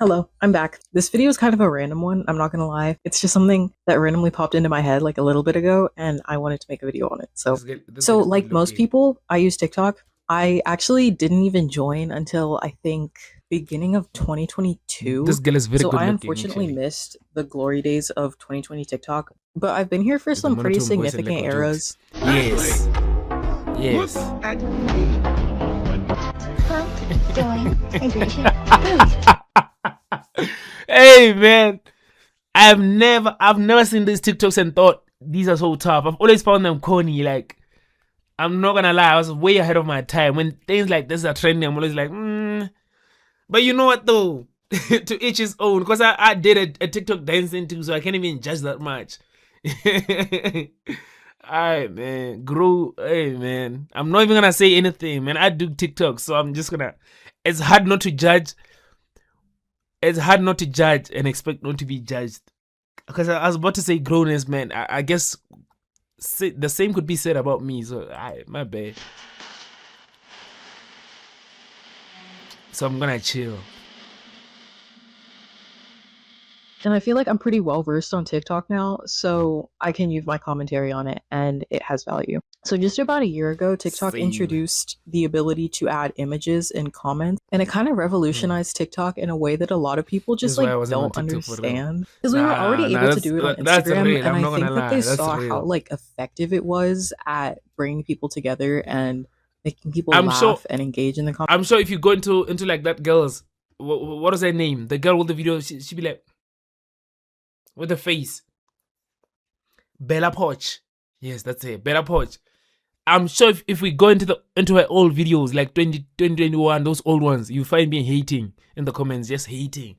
Hello, I'm back. This video is kind of a random one, I'm not gonna lie. It's just something that randomly popped into my head like a little bit ago, and I wanted to make a video on it. This girl is good Like most looking. people, I use TikTok. I actually didn't even join until I think beginning of This 2022. girl is very So good I looking, unfortunately actually. missed the glory days of 2020 TikTok, but I've been here for With a some pretty monotone voice and lack significant of jokes. eras. Yes. Yes. Look at me. Doing hydration. Hey man, I've never seen these TikToks and thought these are so tough. I've always found them corny. Like, I'm not gonna lie, I was way ahead of my time. When things like this are trending, I'm always like, But you know what though? To each his own. Because I did a TikTok dancing too, so I can't even judge that much. Alright, man. Grow. Hey, man. I'm not even gonna say anything, man. I do TikTok, so I'm just gonna. It's hard not to judge. It's hard not to judge and expect not to be judged. Because I was about to say growness, man. I guess the same could be said about me. So, my bad. So I'm gonna chill. And I feel like I'm pretty well versed on TikTok now, so I can use my commentary on it and it has value. So just about a year ago, TikTok Same. introduced the ability to add images and comments, and it kind of revolutionized TikTok in a way that a lot of people just That's why like I wasn't on don't TikTok for real. understand. Because we were already able to do it on That's Instagram, real. and I'm I not think gonna that they lie. That's saw how real. like effective it was at bringing people together and making people I'm laugh sure. and engage in the comments. I'm sure if you go into like that girl's what is her name? The girl with the video, she be like with the face. Bella Poch. Yes, that's it. Bella Poch. I'm sure if we go into her old videos like 2021, those old ones, you find me hating in the comments, just hating.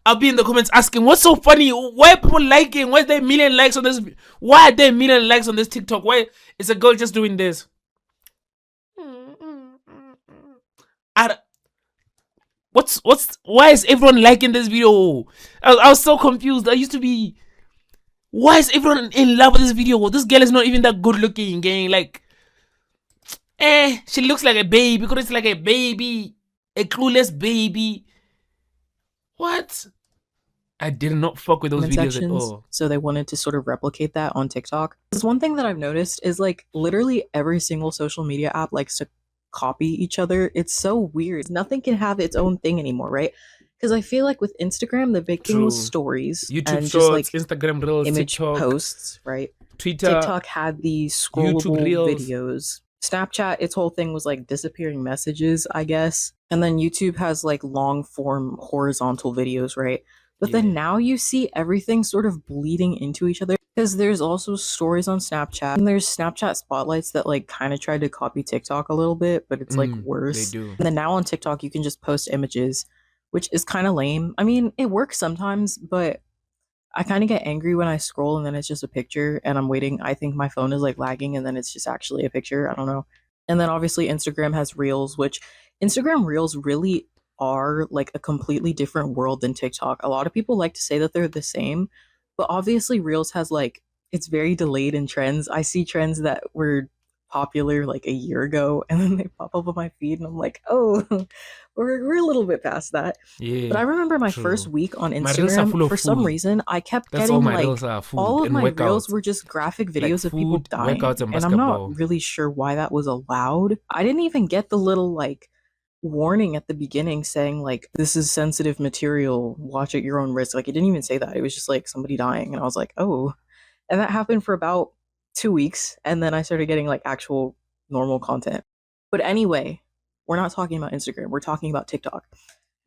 I'll be in the comments asking, what's so funny? Why are people liking? Why are there a million likes on this? Why are there a million likes on this TikTok? Why is a girl just doing this? Why is everyone liking this video? I was so confused. I used to be, why is everyone in love with this video? This girl is not even that good looking, gang. Like, she looks like a baby because it's like a baby, a clueless baby. What? I did not fuck with those videos at all. So they wanted to sort of replicate that on TikTok. Because one thing that I've noticed is like literally every single social media app likes to copy each other. It's so weird. Nothing can have its own thing anymore, right? Because I feel like with Instagram, the big thing was stories YouTube and shorts, just like Instagram reels, image TikTok, posts, right? Twitter, TikTok had these scrollable reels. videos. Snapchat, its whole thing was like disappearing messages, I guess. And then YouTube has like long form horizontal videos, right? But then now you see everything sort of bleeding into each other because there's also stories on Snapchat and there's Snapchat spotlights that like kind of tried to copy TikTok a little bit, but it's like worse. They do. And then now on TikTok, you can just post images, which is kind of lame. I mean, it works sometimes, but I kind of get angry when I scroll and then it's just a picture and I'm waiting. I think my phone is like lagging and then it's just actually a picture. I don't know. And then obviously Instagram has Reels, which Instagram Reels really are like a completely different world than TikTok. A lot of people like to say that they're the same, but obviously Reels has like, it's very delayed in trends. I see trends that were popular like a year ago and then they pop up on my feed and I'm like, oh, we're a little bit past that. Yeah, but I remember my first week on Instagram, for some reason, I kept getting like all of my reels were just graphic videos of people dying. And I'm not really sure why that was allowed. I didn't even get the little like warning at the beginning saying like, this is sensitive material, watch at your own risk. Like it didn't even say that. It was just like somebody dying. And I was like, oh. And that happened for about 2 weeks. And then I started getting like actual normal content. But anyway, we're not talking about Instagram. We're talking about TikTok.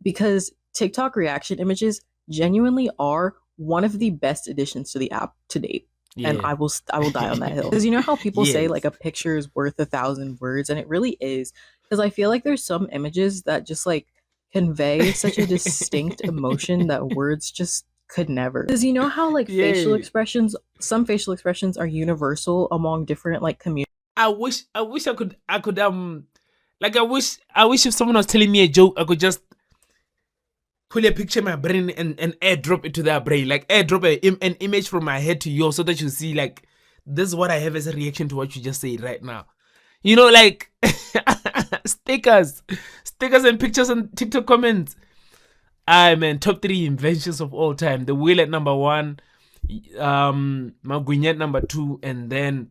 Because TikTok reaction images genuinely are one of the best additions to the app to date. Yeah. And I will die on that hill. Because you know how people say like a picture is worth 1,000 words, and it really is. Because I feel like there's some images that just like convey such a distinct emotion that words just could never. Because you know how like facial expressions, some facial expressions are universal among different like communities. I wish I could like I wish if someone was telling me a joke, I could just put a picture in my brain and airdrop it to their brain. Like airdrop an image from my head to yours so that you see like this is what I have as a reaction to what you just said right now. You know, like stickers and pictures and TikTok comments. Man, top 3 inventions of all time. The wheel at number 1, Maguinye at number 2, and then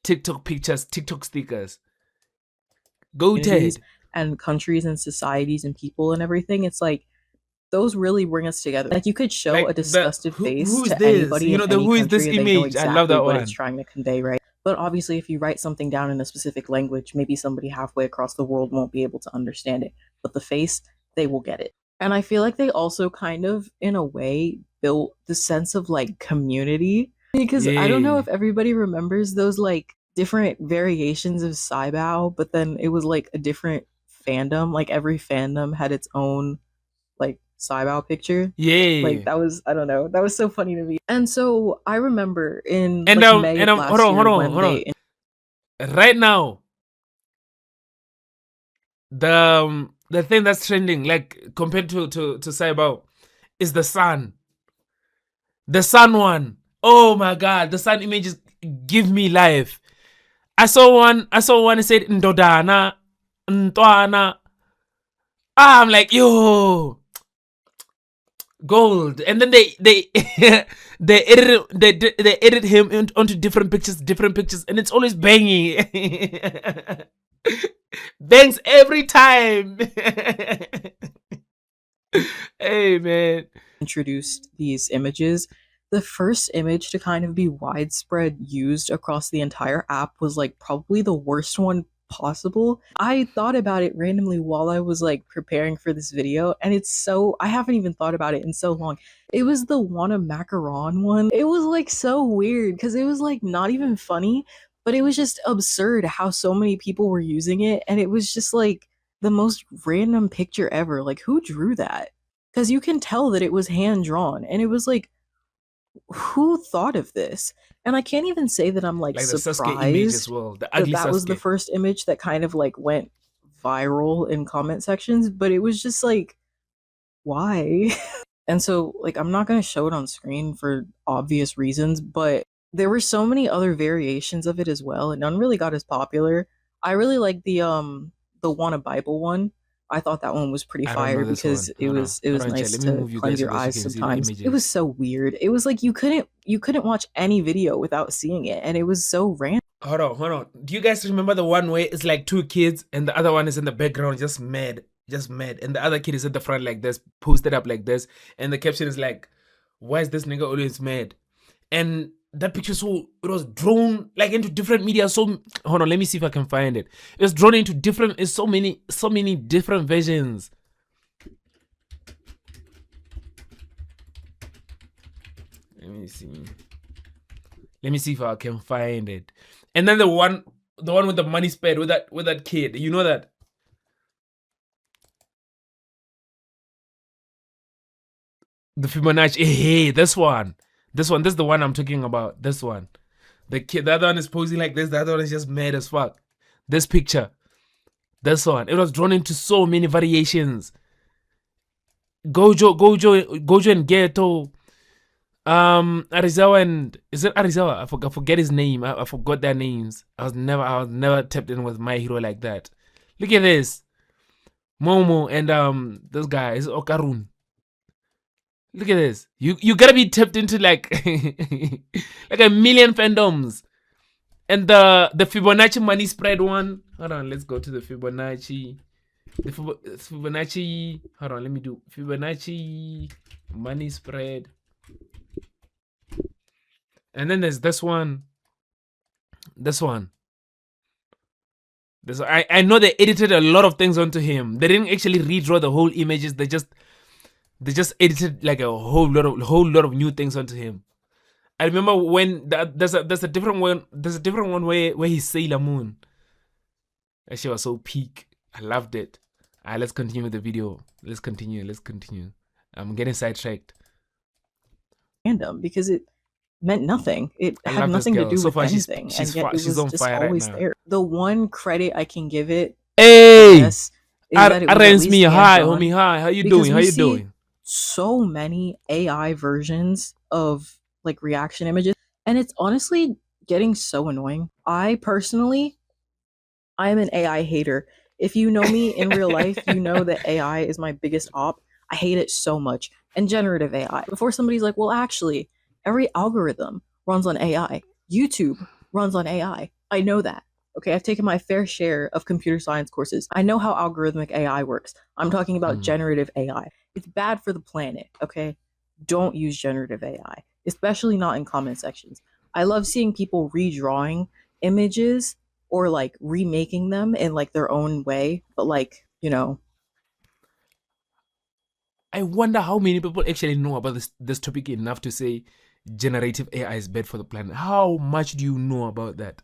TikTok pictures, TikTok stickers. Go Ted. And countries and societies and people and everything. It's like those really bring us together. Like you could show like a disgusted face to anybody in any who is this country, image? they know exactly I love that what one. It's trying to convey, right? But obviously, if you write something down in a specific language, maybe somebody halfway across the world won't be able to understand it. But the face, they will get it. And I feel like they also kind of, in a way, built the sense of like community. Because I don't know if everybody remembers those like different variations of Saibao, but then it was like a different fandom. Like every fandom had its own like Saibao picture. Like that was, I don't know, that was so funny to me. And so I remember in May of last year when right now the thing that's trending, like compared to Saibao, is the sun. The sun one. Oh my god, the sun images give me life. I saw one that said Ndodana, Ntwana. I'm like, yo, gold. And then they they edit him onto different pictures, and it's always banging. Bangs every time. Hey man, introduced these images. The first image to kind of be widespread used across the entire app was like probably the worst one possible. I thought about it randomly while I was like preparing for this video, and it's so, I haven't even thought about it in so long. It was the wanna macaron one. It was like so weird because it was like not even funny, but it was just absurd how so many people were using it, and it was just like the most random picture ever. Like, who drew that? Because you can tell that it was hand drawn, and it was like, who thought of this? And I can't even say that I'm like surprised image as well. The ugly that was the first image that kind of like went viral in comment sections, but it was just like, why? And so like I'm not going to show it on screen for obvious reasons, but there were so many other variations of it as well, and none really got as popular. I really like the Wanna Bible one. I thought that one was pretty fire because it was nice to cleanse your eyes sometimes. It was so weird. It was like you couldn't watch any video without seeing it, and it was so random. Hold on. Do you guys remember the one where it's like 2 kids and the other one is in the background just mad, and the other kid is at the front like this, posted up like this, and the caption is like, "Why is this nigga always mad?" And that picture, so it was drawn like into different media. So hold on, let me see if I can find it. It was drawn into different, so many different versions. Let me see if I can find it. And then the one with the money spread with that kid, you know that. The Fibonacci, hey, this is the one I'm talking about. This one. The other one is posing like this. The other one is just mad as fuck. This picture. This one. It was drawn into so many variations. Gojo and Ghetto. Arizawa and, is it Arizawa? I forget his name. I forgot their names. I was never tapped in with My Hero like that. Look at this. Momo and this guy is Okarun. Look at this. You gotta be tapped into like like a million fandoms. And the Fibonacci money spread one. Hold on, let's go to the Fibonacci. The Fibonacci. Hold on, let me do Fibonacci money spread. And then there's this one. I know they edited a lot of things onto him. They didn't actually redraw the whole images. They just edited like a whole lot of new things onto him. I remember when there's a different one. There's a different one where he's Sailor Moon. That shit was so peak. I loved it. Alright, let's continue with the video. Let's continue. I'm getting sidetracked. Random, because it meant nothing. It had nothing to do with anything, and yet it was just always there. The one credit I can give it, hey, is that it was me. Hi, homie. Hi, how you doing? So many AI versions of like reaction images, and it's honestly getting so annoying. I am an AI hater. If you know me in real life, you know that AI is my biggest op. I hate it so much. And generative AI. Before somebody's like, well, actually, every algorithm runs on AI. YouTube runs on AI. I know that. Okay, I've taken my fair share of computer science courses. I know how algorithmic AI works. I'm talking about generative AI. It's bad for the planet, okay? Don't use generative AI, especially not in comment sections. I love seeing people redrawing images or like remaking them in like their own way, but like, you know. I wonder how many people actually know about this topic enough to say generative AI is bad for the planet. How much do you know about that?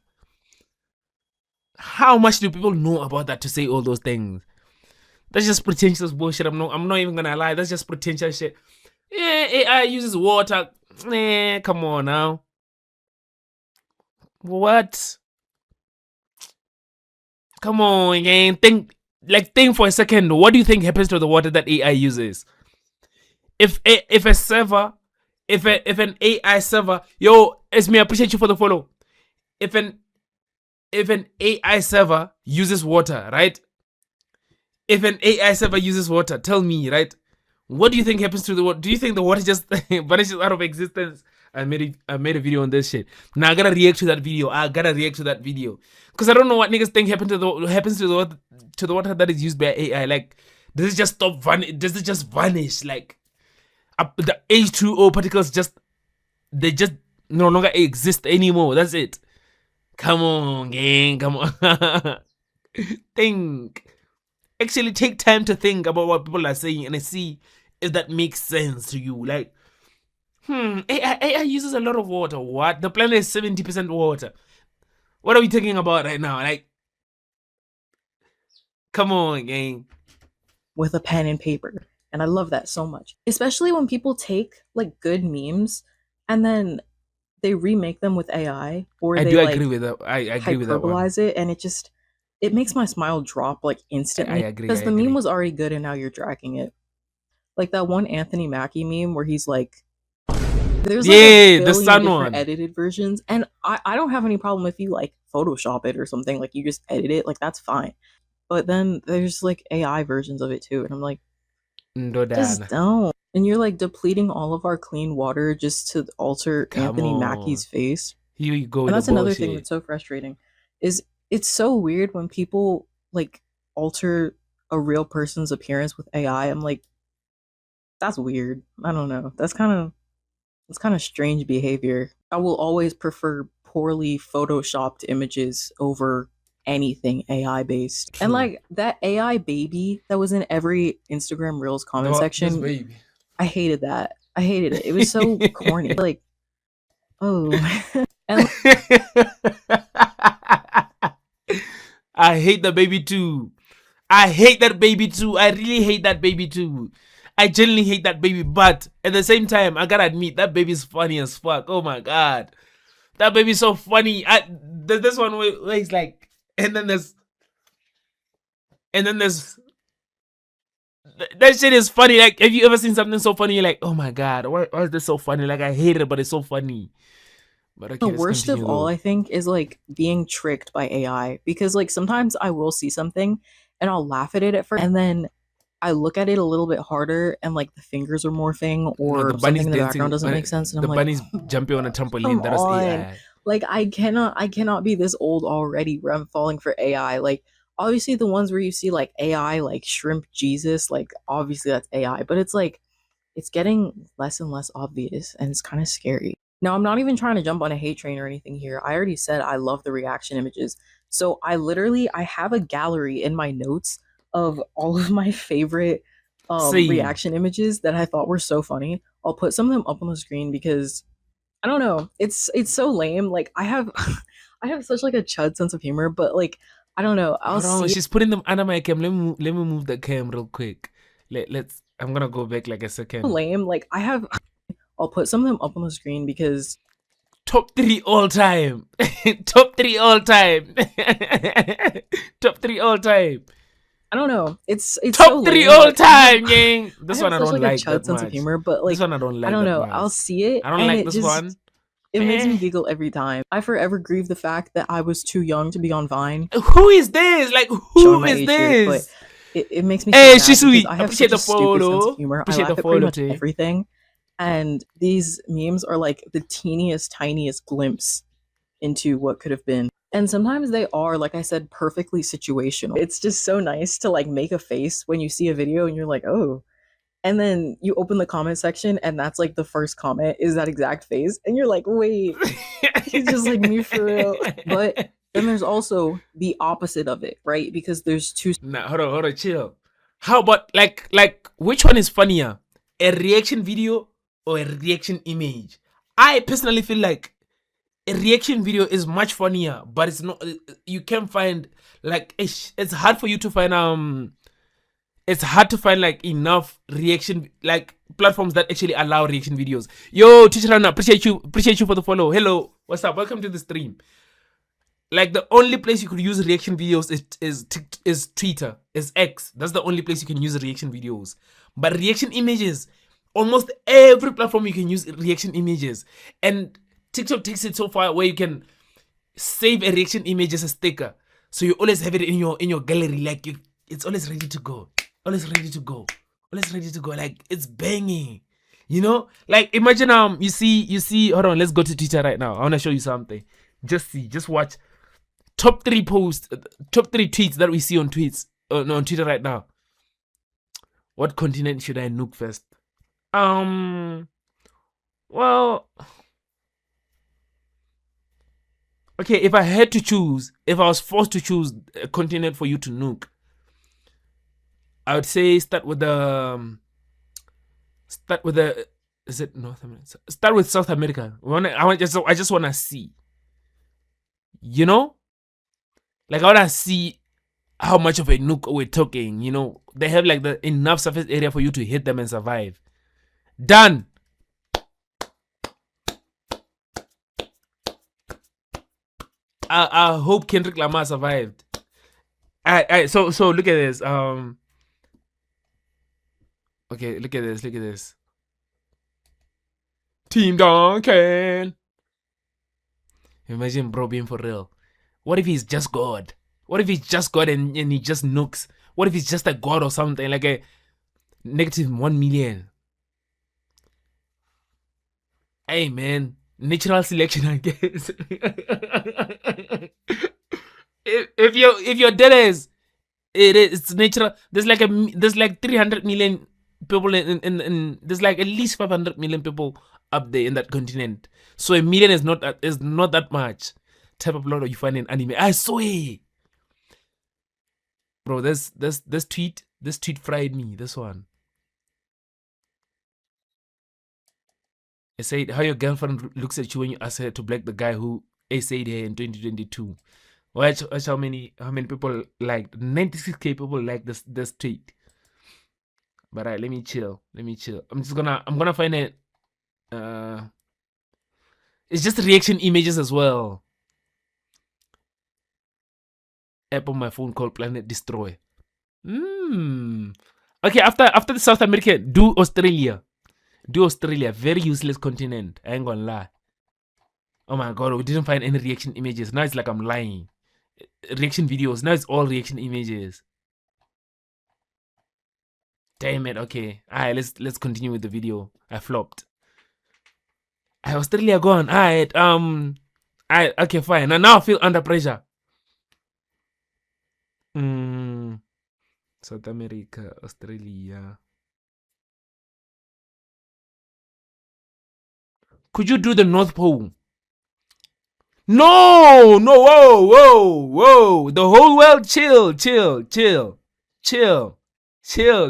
How much do people know about that to say all those things? That's just pretentious bullshit. I'm not even gonna lie. That's just pretentious shit. Yeah, AI uses water. Come on now. What? Come on, gang. Think for a second. What do you think happens to the water that AI uses? If an AI server, yo, Esme, I appreciate you for the follow. If an AI server uses water, right? If an AI server uses water, tell me, right? What do you think happens to the water? Do you think the water just vanishes out of existence? I made a video on this shit. Now I gotta react to that video. Because I don't know what niggas think happens to the water that is used by AI. Like, does it just stop does it just vanish? Like, the H2O particles just no longer exist anymore. That's it. Come on, gang. Come on. Think. Actually take time to think about what people are saying and see if that makes sense to you. Like, AI uses a lot of water. What? The planet is 70% water. What are we talking about right now? Like, come on, gang. With a pen and paper. And I love that so much. Especially when people take like good memes and then they remake them with AI, or I they do like agree with that. I agree with that one. Hyperbolize it, and it makes my smile drop like instantly. I agree. Because the meme was already good and now you're dragging it. Like that one Anthony Mackie meme where he's like, there's like a billion the sun different one. edited versions. And I don't have any problem if you like Photoshop it or something, like you just edit it, like that's fine. But then there's like AI versions of it too, and I'm like, just don't. And you're like depleting all of our clean water just to alter Anthony Mackie's face. Here you go. And that's another thing that's so frustrating, is it's so weird when people like alter a real person's appearance with AI. I'm like, that's weird. I don't know. That's kind of strange behavior. I will always prefer poorly photoshopped images over anything AI based. And like that AI baby that was in every Instagram Reels comment section, I hated that. I hated it. It was so corny. Like, oh. And I hate the baby too. I hate that baby too. I really hate that baby too. I genuinely hate that baby, but at the same time, I gotta admit that baby's funny as fuck. Oh my god, that baby's so funny. There's this one where he's like, and then there's that shit is funny. Like, have you ever seen something so funny? You're like, oh my god, why is this so funny? Like, I hate it, but it's so funny. But okay, the worst of all, I think, is like being tricked by AI, because like sometimes I will see something and I'll laugh at it at first, and then I look at it a little bit harder and like the fingers are morphing, or something in the background doesn't make sense, and I'm like, bunny's jumping on a trampoline. That is AI. Like, I cannot be this old already where I'm falling for AI. Like, obviously the ones where you see like AI, like Shrimp Jesus, like obviously that's AI, but it's like it's getting less and less obvious, and it's kind of scary. Now, I'm not even trying to jump on a hate train or anything here. I already said I love the reaction images. So I have a gallery in my notes of all of my favorite reaction images that I thought were so funny. I'll put some of them up on the screen because I don't know. It's so lame. Like, I have I have such like a chud sense of humor, but like, I don't know. She's putting them under my cam. Let me move the cam real quick. Let's. I'm gonna go back like a second. Lame. Like, I'll put some of them up on the screen because top 3 all time. Top 3 all time. Top 3 all time. I don't know. It's top so 3 all time, gang. This one I don't like. A chud sense of humor, but like, this one I don't like. I don't know. I'll see it. I don't like this one. It makes me giggle every time. I forever grieve the fact that I was too young to be on Vine. Who is this? Like, who is this? it makes me so Hey, mad she's because sweet. I have Appreciate such a the stupid sense of follow. humor. I Appreciate laugh the at pretty follow, much Tay. everything, and these memes are like the teeniest, tiniest glimpse into what could have been. And sometimes they are, like I said, perfectly situational. It's just so nice to like make a face when you see a video and you're like, oh. And then you open the comment section and that's like the first comment is that exact face. And you're like, wait, he's just like me for real. But then there's also the opposite of it, right? Because there's two. Nah, hold on, chill. How about like which one is funnier? A reaction video or a reaction image? I personally feel like a reaction video is much funnier, but it's not. You can find like it's hard for you to find it's hard to find like enough reaction like platforms that actually allow reaction videos. Yo, teacher Rana, appreciate you for the follow. Hello, what's up? Welcome to the stream. Like the only place you could use reaction videos is Twitter, is X. That's the only place you can use reaction videos. But reaction images, almost every platform you can use reaction images. And TikTok takes it so far where you can save a reaction image as a sticker, so you always have it in your gallery. Like it's always ready to go, always ready to go, always ready to go. Like it's banging, you know. Like imagine you see. Hold on, let's go to Twitter right now. I wanna show you something. Just watch. Top 3 posts, top 3 tweets that we see on on Twitter right now. What continent should I nuke first? Well, okay, if I had to choose, if I was forced to choose a continent for you to nuke, I would say start with the is it North America? Start with South America. I just wanna see. You know? Like I wanna see how much of a nuke we're talking. You know, they have like the enough surface area for you to hit them and survive. Done. I hope Kendrick Lamar survived. So look at this. Okay, look at this. Team Duncan. Imagine bro being for real. What if he's just God? What if he's just God and he just nukes? What if he's just a God or something? Like a -1 million. Hey man, natural selection, I guess. if your data is it's natural. There's like 300 million people in there's like at least 500 million people up there in that continent. So a million is not that much. Type of lot you find in anime. I swear, bro. This tweet fried me. This one. It said how your girlfriend looks at you when you ask her to black the guy who essayed her in 2022. Watch how many people liked. 96k people like this tweet. But let me chill. I'm gonna find it. It's just reaction images as well. App on my phone called Planet Destroy. Okay, after the South America, do Australia. Very useless continent. I ain't gonna lie. Oh my god, we didn't find any reaction images. Now it's like I'm lying. Reaction videos. Now it's all reaction images. Damn it. Okay. Alright, let's continue with the video. I flopped. Australia gone. Alright. Okay, fine. Now I feel under pressure. South America, Australia. Could you do the North Pole? No, whoa. The whole world, chill.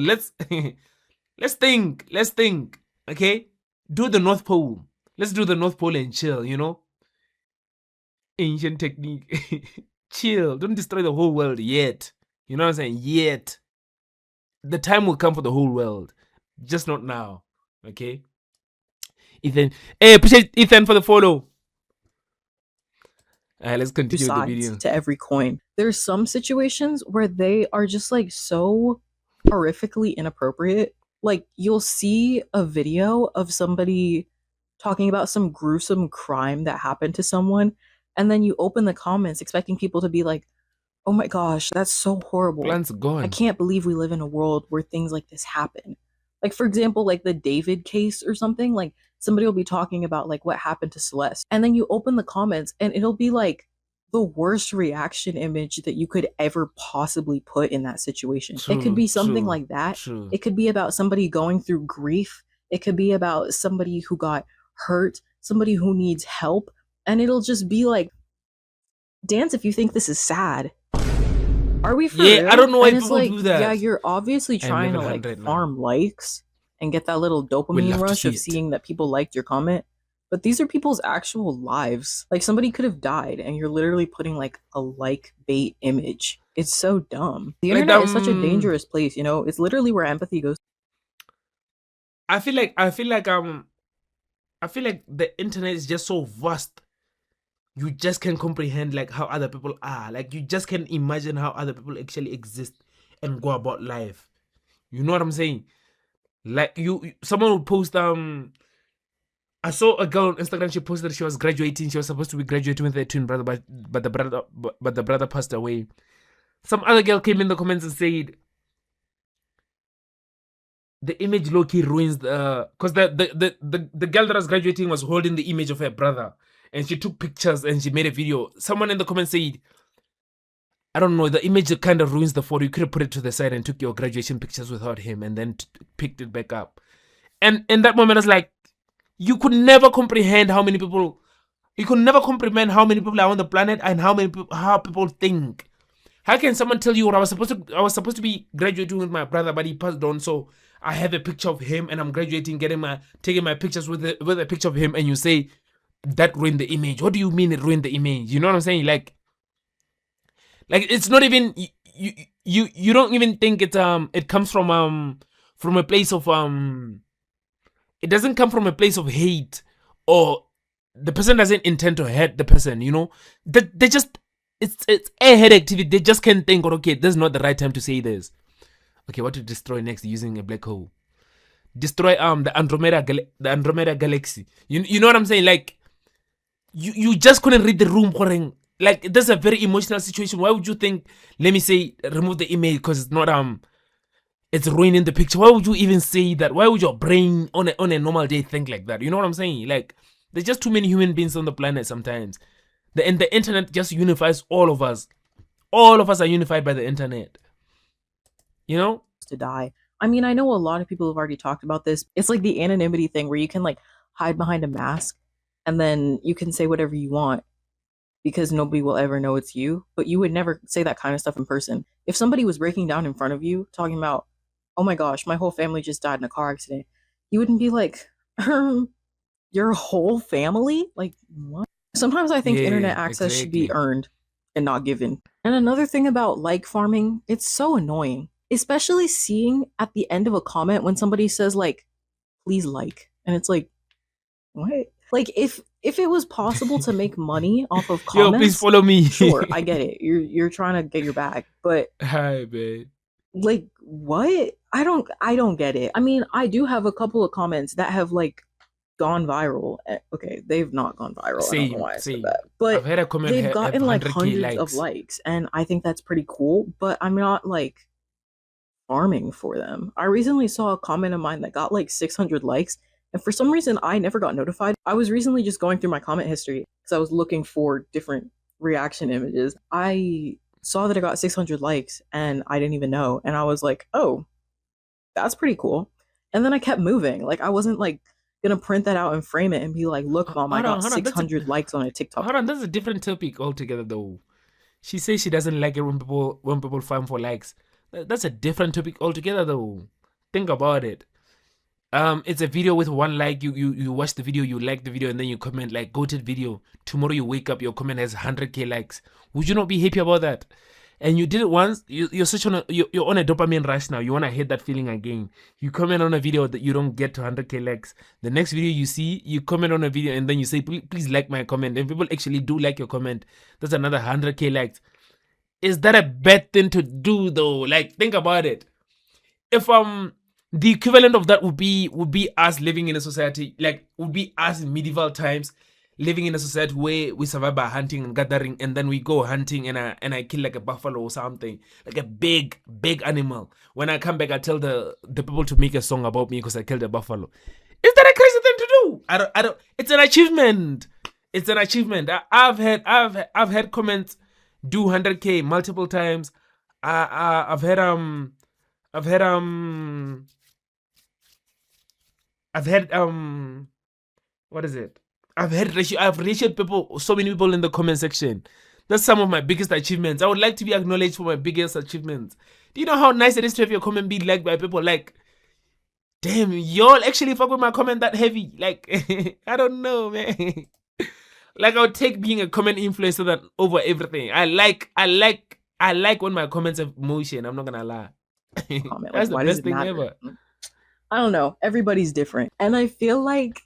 Let's think. Okay, do the North Pole. Let's do the North Pole and chill. You know, ancient technique. Chill. Don't destroy the whole world yet. You know what I'm saying? Yet. The time will come for the whole world, just not now. Okay. Ethan, hey, appreciate Ethan for the follow. Alright, let's continue with the video. To every coin. There's some situations where they are just like so horrifically inappropriate. Like you'll see a video of somebody talking about some gruesome crime that happened to someone, and then you open the comments expecting people to be like, Oh my gosh, that's so horrible. Plans gone. I can't believe we live in a world where things like this happen. Like, for example, like the David case or something, like somebody will be talking about like what happened to Celeste. And then you open the comments and it'll be like the worst reaction image that you could ever possibly put in that situation. It could be something like that. It could be about somebody going through grief. It could be about somebody who got hurt, somebody who needs help. And it'll just be like, dance if you think this is sad. Are we for real? I don't know why and people do that. Yeah, you're obviously trying to like farm likes and get that little dopamine rush of seeing that people liked your comment. But these are people's actual lives. Like somebody could have died and you're literally putting like a like bait image. It's so dumb. The internet is such a dangerous place, you know? It's literally where empathy goes. I feel like the internet is just so vast. You just can't comprehend like how other people are. Like you just can't imagine how other people actually exist and go about life. You know what I'm saying? Like someone would post I saw a girl on Instagram. She posted that she was graduating. She was supposed to be graduating with her twin brother, but the brother passed away. Some other girl came in the comments and said the image low-key ruins the because the girl that was graduating was holding the image of her brother. And she took pictures and she made a video. Someone in the comments said, I don't know, the image kind of ruins the photo. You could have put it to the side and took your graduation pictures without him and then picked it back up. And in that moment, I was like, you could never comprehend how many people are on the planet and how people think. How can someone tell you, I was supposed to be graduating with my brother, but he passed on, so I have a picture of him and I'm graduating, taking my pictures with a picture of him, and you say, that ruined the image. What do you mean it ruined the image? You know what I'm saying? Like it's not even you don't even think it comes from a place of it doesn't come from a place of hate, or the person doesn't intend to hurt the person, you know? They just it's a head activity. They just can't think, okay, this is not the right time to say this. Okay, what to destroy next using a black hole? Destroy the Andromeda galaxy. You know what I'm saying? Like you just couldn't read the room. Like that's a very emotional situation. Why would you think, let me say, remove the image because it's not it's ruining the picture? Why would you even say that? Why would your brain on a normal day think like that? You know what I'm saying? Like there's just too many human beings on the planet sometimes. And the internet just unifies all of us. All of us are unified by the internet. You know? To die. I mean, I know a lot of people have already talked about this. It's like the anonymity thing where you can like hide behind a mask and then you can say whatever you want because nobody will ever know it's you. But you would never say that kind of stuff in person. If somebody was breaking down in front of you talking about, oh my gosh, my whole family just died in a car accident, you wouldn't be like, your whole family? Like, what? Sometimes I think internet access should be earned and not given. And another thing about like farming, it's so annoying. Especially seeing at the end of a comment when somebody says like, please like. And it's like, what? Like if it was possible to make money off of comments, yo, please follow me. Sure, I get it. You're trying to get your bag, but hi, babe. Like what? I don't get it. I mean, I do have a couple of comments that have like gone viral. Okay, they've not gone viral. I don't know why I said that, but I've had a comment they've gotten like hundreds of likes, and I think that's pretty cool. But I'm not like farming for them. I recently saw a comment of mine that got like 600 likes. And for some reason, I never got notified. I was recently just going through my comment history because I was looking for different reaction images. I saw that it got 600 likes and I didn't even know. And I was like, oh, that's pretty cool. And then I kept moving. Like, I wasn't like gonna print that out and frame it and be like, look, mom, I got 600 likes on a TikTok. Hold on, that's a different topic altogether though. She says she doesn't like it when people farm for likes. That's a different topic altogether though. Think about it. It's a video with one like. You watch the video, you like the video, and then you comment like goated video. Tomorrow you wake up, your comment has 100k likes. Would you not be happy about that? And you did it once, you're on a dopamine rush now. You want to hit that feeling again. You comment on a video that you don't get to 100k likes. The next video you see, you comment on a video and then you say, please like my comment. And people actually do like your comment. That's another 100k likes. Is that a bad thing to do though? Like, think about it. If the equivalent of that would be us living in a society, like would be us in medieval times, living in a society where we survive by hunting and gathering, and then we go hunting and I kill like a buffalo or something, like a big animal. When I come back, I tell the people to make a song about me because I killed a buffalo. Is that a crazy thing to do? I don't. It's an achievement. It's an achievement. I've had comments do 100K multiple times. I've had what is it? I've ratioed people, so many people in the comment section. That's some of my biggest achievements. I would like to be acknowledged for my biggest achievements. Do you know how nice it is to have your comment be liked by people? Like, damn, y'all actually fuck with my comment that heavy. Like, I don't know, man. Like, I would take being a comment influencer than over everything. I like when my comments have motion. I'm not gonna lie. That's the best thing ever. I don't know. Everybody's different. And I feel like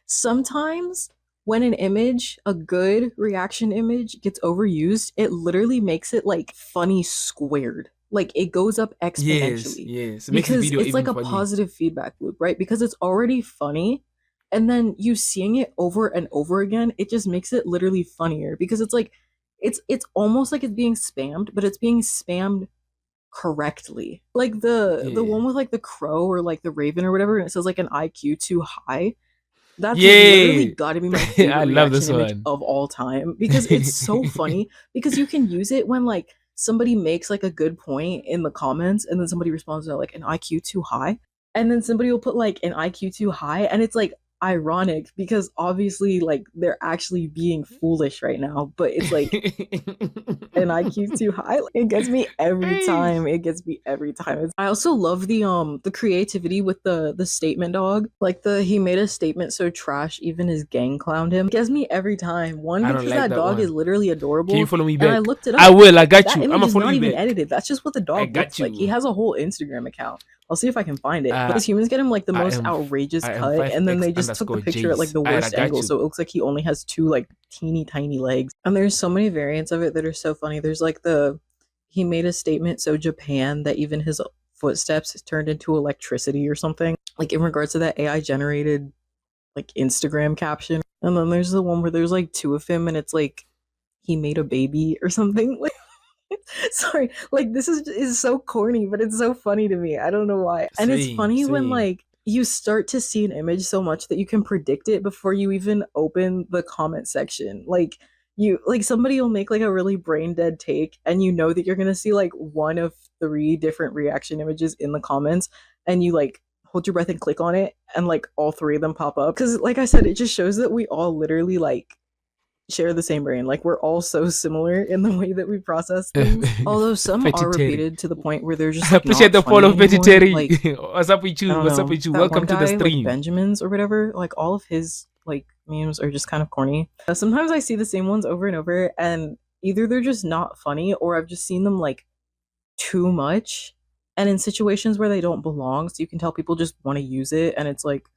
sometimes when an image, a good reaction image, gets overused, it literally makes it like funny squared. Like it goes up exponentially. Yes. Because it's like a positive feedback loop, right? Because it's already funny. And then you seeing it over and over again, it just makes it literally funnier. Because it's like, it's almost like it's being spammed, but it's being spammed correctly. Like the one with like the crow or like the raven or whatever, and it says like an IQ too high. That's literally gotta be my favorite I love this image one of all time because it's so funny because you can use it when like somebody makes like a good point in the comments and then somebody responds to like an IQ too high, and then somebody will put like an IQ too high, and it's like ironic because obviously like they're actually being foolish right now, but it's like an IQ too high. It gets me every time. I also love the creativity with the statement dog. Like he made a statement so trash even his gang clowned him. It gets me every time. One, because that dog is literally adorable. Can you follow me back? And I looked it up. I will. I got you. I'm gonna follow not you even back. edited. That's just what the dog looks like. He has a whole Instagram account. I'll see if I can find it. Because humans get him like the most outrageous cut, and then they just took the picture at like the worst angle, so it looks like he only has two like teeny tiny legs. And there's so many variants of it that are so funny. There's like he made a statement so Japan that even his footsteps turned into electricity or something. Like in regards to that AI generated like Instagram caption. And then there's the one where there's like two of him and it's like he made a baby or something. Like sorry, like this is so corny, but it's so funny to me. I don't know why. And it's funny when like you start to see an image so much that you can predict it before you even open the comment section. Like somebody will make like a really brain dead take and you know that you're gonna see like one of 3 different reaction images in the comments, and you like hold your breath and click on it and like all 3 of them pop up. Because like I said, it just shows that we all literally like share the same brain. Like we're all so similar in the way that we process things. Although some are repeated to the point where they're just like, I appreciate the follow of Vegetarian. Like, what's up with you? What's up with you? Welcome to the stream. Like Benjamin's or whatever. Like all of his like memes are just kind of corny. Sometimes I see the same ones over and over, and either they're just not funny or I've just seen them like too much and in situations where they don't belong. So you can tell people just want to use it, and it's like,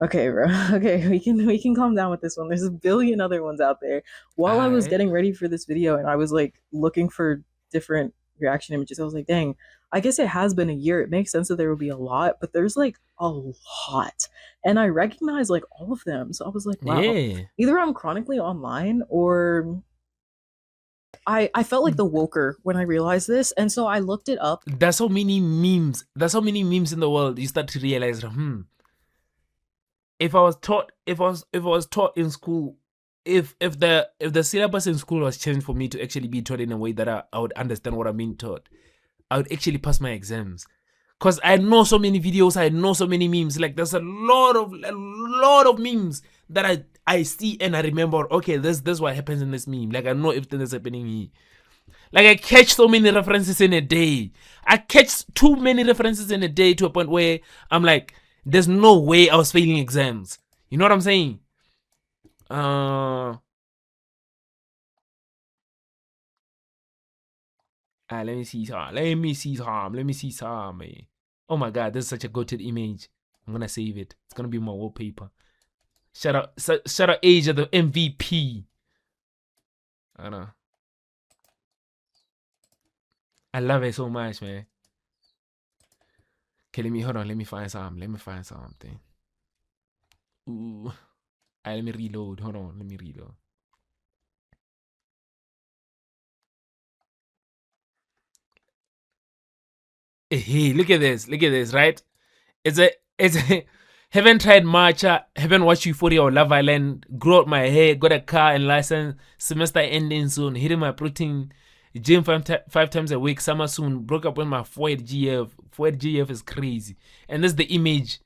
okay, bro. Okay, we can calm down with this one. There's a billion other ones out there. While I was getting ready for this video and I was like looking for different reaction images, I was like, dang, I guess it has been a year. It makes sense that there would be a lot, but there's like a lot. And I recognize like all of them. So I was like, wow. Either I'm chronically online or I felt like the woker when I realized this, and so I looked it up. There's so many memes. There's so many memes in the world. You start to realize, if I was taught in school, if the syllabus in school was changed for me to actually be taught in a way that I would understand what I'm being taught, I would actually pass my exams. Cause I know so many videos, I know so many memes. Like there's a lot of memes that I see and I remember. Okay, this what happens in this meme. Like I know everything that's happening here. Like I catch so many references in a day. I catch too many references in a day to a point where I'm like, there's no way I was failing exams. You know what I'm saying? Let me see some. Oh my god, this is such a goated image. I'm gonna save it. It's gonna be my wallpaper. Shout out Asia, the MVP. I know. I love it so much, man. Okay, let me find something. Ooh. Let me reload. Hold on. Let me reload. Hey, look at this. Look at this, right? It's a haven't tried matcha, haven't watched Euphoria or Love Island, grew out my hair, got a car and license, semester ending soon, hitting my protein, gym five times a week, summer soon, broke up with my 4 GF. 4 GF is crazy. And this is the image.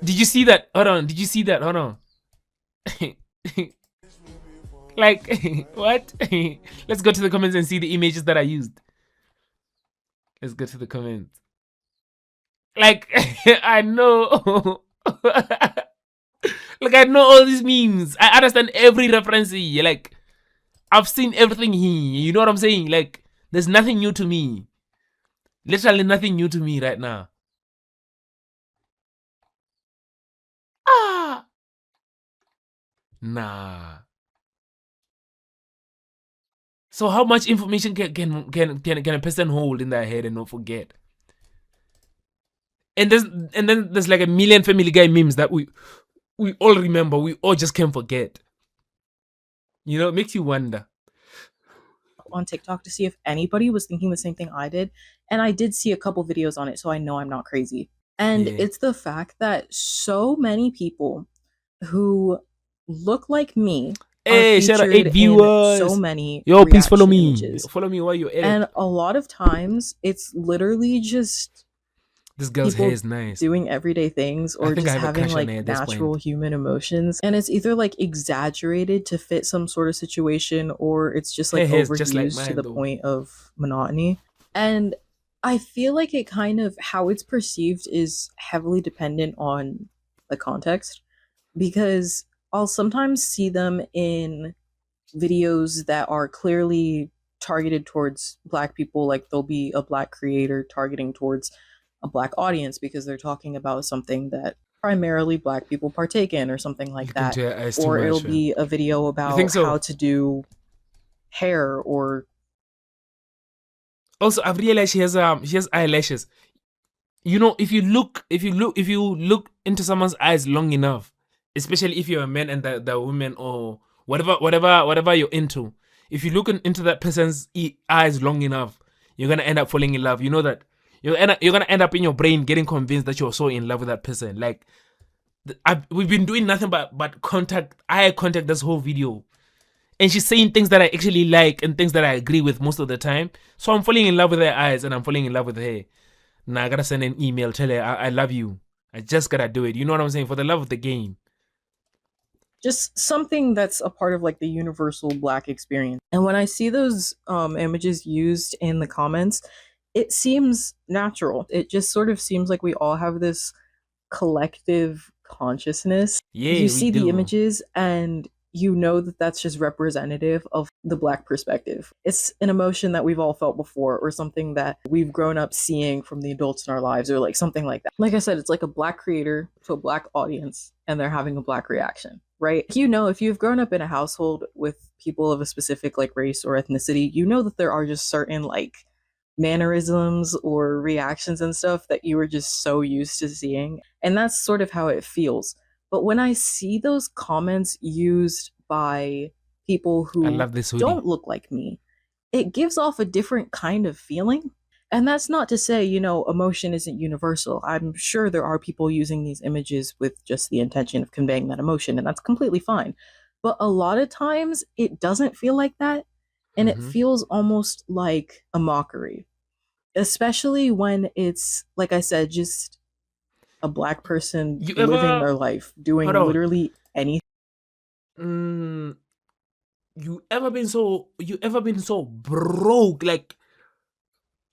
Did you see that? Hold on. Did you see that? Hold on. Like, what? Let's go to the comments and see the images that I used. Let's go to the comments. Like, I know. Like, I know all these memes. I understand every reference here. Like, I've seen everything here. You know what I'm saying? Like, there's nothing new to me. Literally nothing new to me right now. Ah. Nah. So how much information can a person hold in their head and not forget? And then there's like a million Family Guy memes that we all remember. We all just can't forget. You know, it makes you wonder. On TikTok to see if anybody was thinking the same thing I did. And I did see a couple videos on it, so I know I'm not crazy. And it's the fact that so many people who look like me Hey, shout out 8 viewers. So many. Yo, please follow me. Images. Follow me while you're editing. And a lot of times it's literally just this girl's hair is nice. Doing everyday things or just having like natural human emotions. And it's either like exaggerated to fit some sort of situation or it's just like overused just like mine, to the point of monotony. And I feel like it kind of, how it's perceived is heavily dependent on the context, because I'll sometimes see them in videos that are clearly targeted towards Black people. Like there'll be a Black creator targeting towards a Black audience because they're talking about something that primarily Black people partake in or something like that. Or it'll be a video about how to do hair or... Also, I've realized she has eyelashes. You know, if you look into someone's eyes long enough, especially if you're a man and the woman or whatever you're into, if you look into that person's eyes long enough, you're gonna end up falling in love. You know that you're gonna end up in your brain getting convinced that you're so in love with that person. Like, we've been doing nothing but eye contact this whole video, and she's saying things that I actually like and things that I agree with most of the time. So I'm falling in love with her eyes and I'm falling in love with her. Now I gotta send an email, tell her I love you. I just gotta do it. You know what I'm saying? For the love of the game. Just something that's a part of like the universal Black experience. And when I see those images used in the comments, it seems natural. It just sort of seems like we all have this collective consciousness. Yeah, you see the images and you know that that's just representative of the Black perspective. It's an emotion that we've all felt before, or something that we've grown up seeing from the adults in our lives, or like something like that. Like I said, it's like a Black creator to a Black audience and they're having a Black reaction, right? You know, if you've grown up in a household with people of a specific like race or ethnicity, you know that there are just certain like mannerisms or reactions and stuff that you were just so used to seeing. And that's sort of how it feels. But when I see those comments used by people who don't look like me, it gives off a different kind of feeling. And that's not to say, you know, emotion isn't universal. I'm sure there are people using these images with just the intention of conveying that emotion, and that's completely fine. But a lot of times it doesn't feel like that. And it feels almost like a mockery, especially when it's, like I said, just a Black person living their life, doing literally anything. You ever been so broke? Like,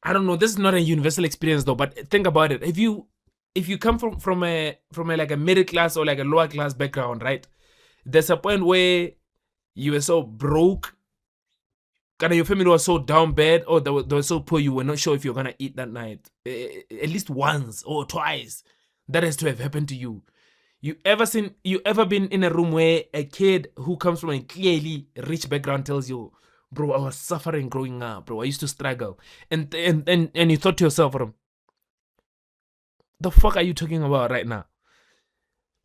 I don't know, this is not a universal experience though, but think about it. If you come from a like a middle class or like a lower class background, right? There's a point where you were so broke, kind of your family was so down bad, or they were so poor you were not sure if you're gonna eat that night. At least once or twice. That has to have happened to you. You ever been in a room where a kid who comes from a clearly rich background tells you, bro, I was suffering growing up, bro, I used to struggle, and you thought to yourself, bro, the fuck are you talking about right now?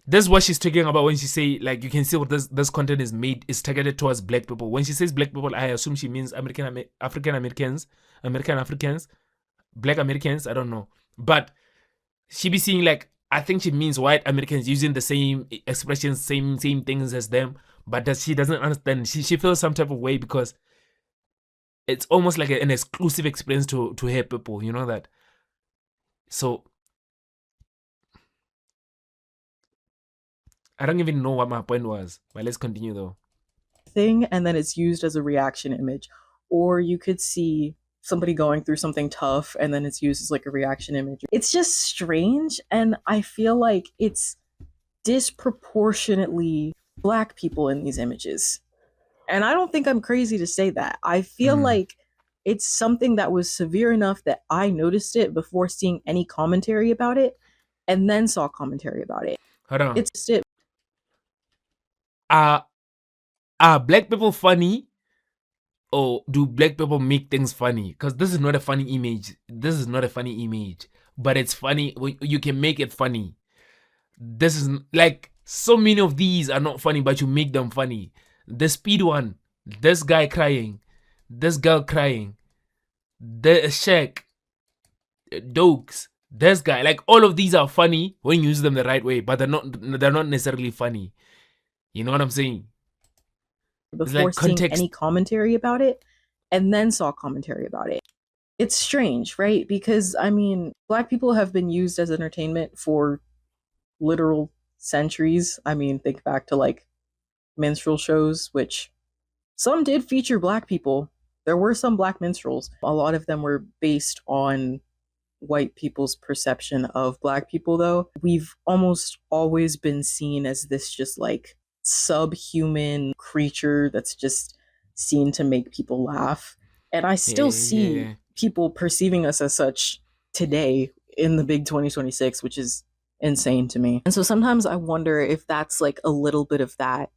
This is what she's talking about when she say, like, you can see what this content is made, is targeted towards black people. When she says black people, I assume she means African Americans, black Americans, I don't know. But she be seeing, like, I think she means white Americans using the same expressions, same things as them, but that she doesn't understand. She feels some type of way because it's almost like an exclusive experience to her people, you know that? So I don't even know what my point was, but let's continue though. Thing, and then it's used as a reaction image. Or you could see somebody going through something tough and then it's used as like a reaction image. It's just strange, and I feel like it's disproportionately black people in these images. And I don't think I'm crazy to say that. I feel like it's something that was severe enough that I noticed it before seeing any commentary about it, and then saw commentary about it. Hold on. It's just it. Are black people funny, or do black people make things funny? Because this is not a funny image. This is not a funny image, but it's funny. You can make it funny. This is like, so many of these are not funny, but you make them funny. The speed one, this guy crying, this girl crying, the Shaq, Dokes, this guy, like, all of these are funny when you use them the right way, but they're not necessarily funny. You know what I'm saying? Before like seeing any commentary about it, and then saw commentary about it. It's strange, right? Because, I mean, black people have been used as entertainment for literal centuries. I mean, think back to, like, minstrel shows, which some did feature black people. There were some black minstrels. A lot of them were based on white people's perception of black people, though. We've almost always been seen as this just, like, subhuman creature that's just seen to make people laugh. And I still see people perceiving us as such today in the big 2026, which is insane to me. And so sometimes I wonder if that's like a little bit of that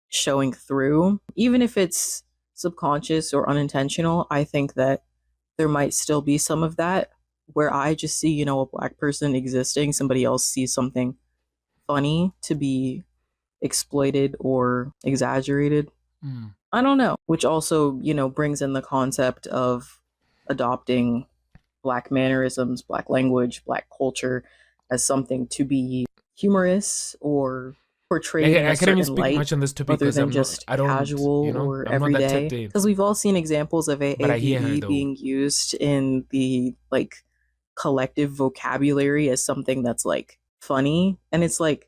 showing through. Even if it's subconscious or unintentional, I think that there might still be some of that where I just see, you know, a black person existing, somebody else sees something funny to be exploited or exaggerated. I don't know. Which also, you know, brings in the concept of adopting black mannerisms, black language, black culture as something to be humorous or portrayed in a certain light, much on this topic other than just casual or everyday. Because we've all seen examples of AAVE being used in the like collective vocabulary as something that's like funny, and it's like,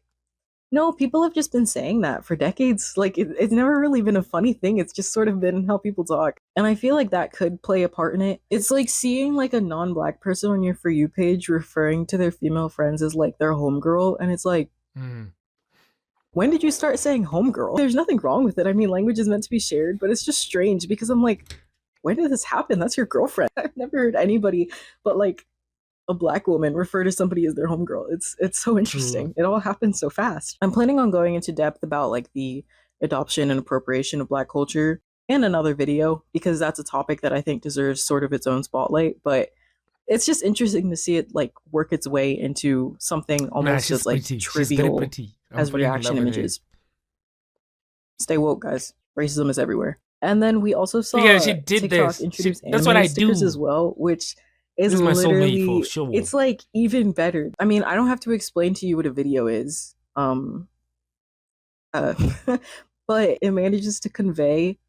no, people have just been saying that for decades. Like, it's never really been a funny thing. It's just sort of been how people talk. And I feel like that could play a part in it. It's like seeing like a non-black person on your For You page referring to their female friends as like their homegirl. And it's like, when did you start saying homegirl? There's nothing wrong with it. I mean, language is meant to be shared, but it's just strange because I'm like, when did this happen? That's your girlfriend. I've never heard anybody but like a black woman refer to somebody as their homegirl. It's so interesting. It all happens so fast. I'm planning on going into depth about like the adoption and appropriation of black culture in another video, because that's a topic that I think deserves sort of its own spotlight. But it's just interesting to see it like work its way into something almost as like trivial as reaction images. Stay woke, guys. Racism is everywhere. And then we also saw TikTok introduce anime stickers as well, which is literally for sure. It's like even better. I mean, I don't have to explain to you what a video is, but it manages to convey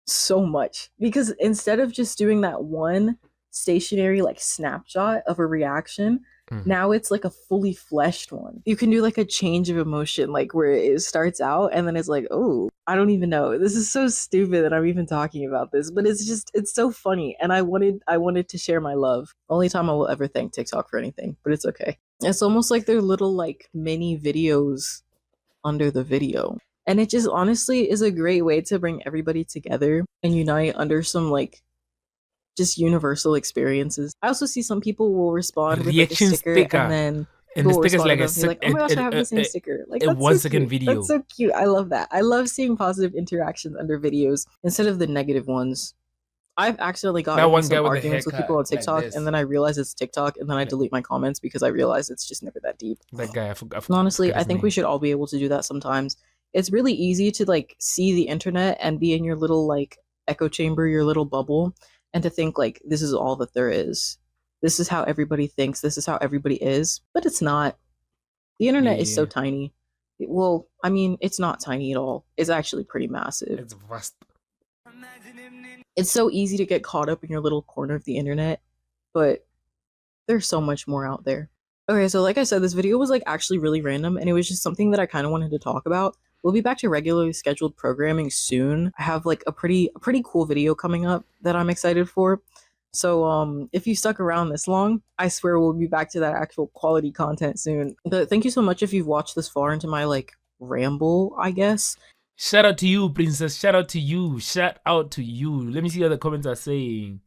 so much, because instead of just doing that one stationary like snapshot of a reaction, now it's like a fully fleshed one. You can do like a change of emotion, like where it starts out and then it's like, oh, I don't even know. This is so stupid that I'm even talking about this, but it's so funny. And I wanted to share my love. Only time I will ever thank TikTok for anything, but it's okay. It's almost like they're little like mini videos under the video. And it just honestly is a great way to bring everybody together and unite under some like just universal experiences. I also see some people will respond with like a sticker. And the sticker's like oh my gosh, I have the same sticker. Like, that's 1 second video. That's so cute. I love that. I love seeing positive interactions under videos instead of the negative ones. I've accidentally gotten into some arguments with people on TikTok, and then I realize it's TikTok, and then I delete my comments because I realize it's just never that deep. That guy, I forgot honestly, I think we should all be able to do that sometimes. It's really easy to like see the internet and be in your little like echo chamber, your little bubble, and to think like this is all that there is. This is how everybody thinks. This is how everybody is, but it's not. The internet is so tiny. Well, I mean, it's not tiny at all. It's actually pretty massive. It's vast. It's so easy to get caught up in your little corner of the internet, but there's so much more out there. Okay, so like I said, this video was like actually really random, and it was just something that I kind of wanted to talk about. We'll be back to regularly scheduled programming soon. I have like a pretty cool video coming up that I'm excited for. So if you stuck around this long, I swear we'll be back to that actual quality content soon. But thank you so much if you've watched this far into my like ramble, I guess. Shout out to you, princess. Shout out to you. Shout out to you. Let me see what the comments are saying.